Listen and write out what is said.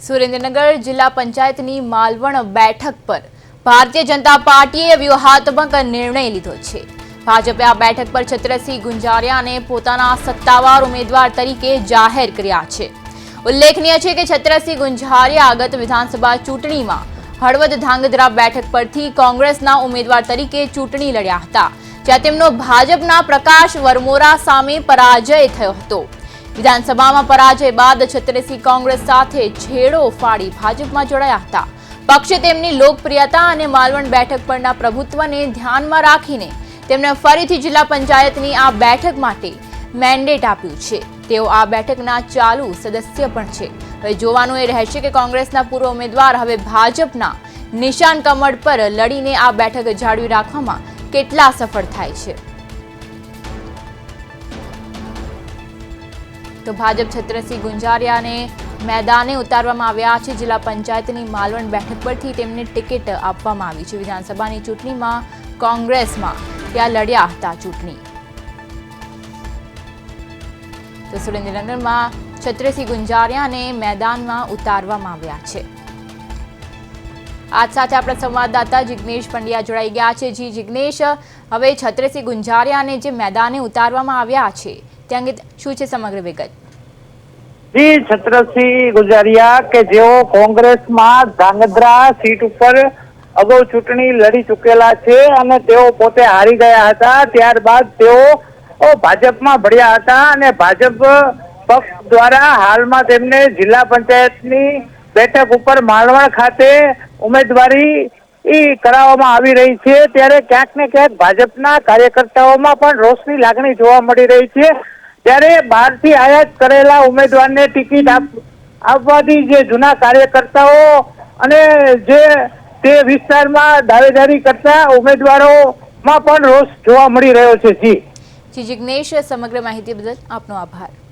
સુરેન્દ્રનગર જિલ્લા પંચાયતની માલવણ બેઠક પર ભારતીય જનતા પાર્ટીએ વ્યૂહાત્મક નિર્ણય લીધો છે। ભાજપે આ બેઠક પર છત્રસિંહ ગુંજારિયાને પોતાના સત્તાવાર ઉમેદવાર તરીકે જાહેર કર્યા છે। ઉલ્લેખનીય છે કે છત્રસિંહ ગુંજારિયા ગત વિધાનસભા ચૂંટણીમાં હળવદ ધાંગધ્રા બેઠક પરથી કોંગ્રેસના ઉમેદવાર તરીકે ચૂંટણી લડ્યા હતા, જ્યાં તેમનો ભાજપના પ્રકાશ વરમોરા સામે પરાજય થયો હતો। વિધાનસભામાં પરાજય બાદ છત્રસિંહ કોંગ્રેસ સાથે છેડો ફાડી ભાજપમાં જોડાયા હતા। પક્ષે તેમની લોકપ્રિયતા અને માલવણ બેઠક પરના પ્રભુત્વને ધ્યાનમાં રાખીને તેમને ફરીથી જિલ્લા પંચાયતની આ બેઠક માટે મેન્ડેટ આપ્યું છે। તેઓ આ બેઠકના ચાલુ સદસ્ય પણ છે। હવે જોવાનું એ રહેશે કે કોંગ્રેસના પૂર્વ ઉમેદવાર હવે ભાજપના નિશાન કમળ પર લડીને આ બેઠક જાળવી રાખવામાં કેટલા સફળ થાય છે। તો ભાજપ છત્રસિંહ ગુંજારિયાને મેદાને ઉતારવામાં આવ્યા છે। જિલ્લા પંચાયતની માલવણ બેઠક પરથી તેમને ટિકિટ આપવામાં આવી છે। વિધાનસભાની ચૂંટણીમાં કોંગ્રેસમાં ત્યાં લડ્યા હતા ચૂંટણી। તો સુરેન્દ્રનગરમાં છત્રસિંહ ગુંજારિયાને મેદાનમાં ઉતારવામાં આવ્યા છે। આજ સાથે આપણા સંવાદદાતા જિગ્નેશ પંડ્યા જોડાઈ ગયા છે। જી જિગ્નેશ, હવે છત્રસિંહ ગુંજારિયાને જે મેદાને ઉતારવામાં આવ્યા છે તે અંગે શું છે સમગ્ર વિગત? જી, છત્રસિંહ ગુંજારિયા કે જેઓ કોંગ્રેસમાં ધાંગધ્રા સીટ ઉપર અગાઉ ચૂંટણી લડી ચૂકેલા છે અને તેઓ પોતે હારી ગયા હતા, ત્યારબાદ તેઓ ભાજપમાં ભળ્યા હતા અને ભાજપ પક્ષ દ્વારા હાલમાં તેમને જિલ્લા પંચાયતની બેઠક ઉપર માલવણ ખાતે ઉમેદવારી કરાવવામાં આવી રહી છે। ત્યારે ક્યાંક ને ક્યાંક ભાજપના કાર્યકર્તાઓમાં પણ રોષની લાગણી જોવા મળી રહી છે। ત્યારે બહારથી આયાત કરેલા ઉમેદવારને ટિકિટ આપવાથી જે જૂના કાર્યકર્તાઓ અને જે તે વિસ્તારમાં દાવેદારી કરતા ઉમેદવારોમાં પણ રોષ જોવા મળી રહ્યો છે। જી જિગ્નેશ, સમગ્ર માહિતી બદલ આપનો આભાર।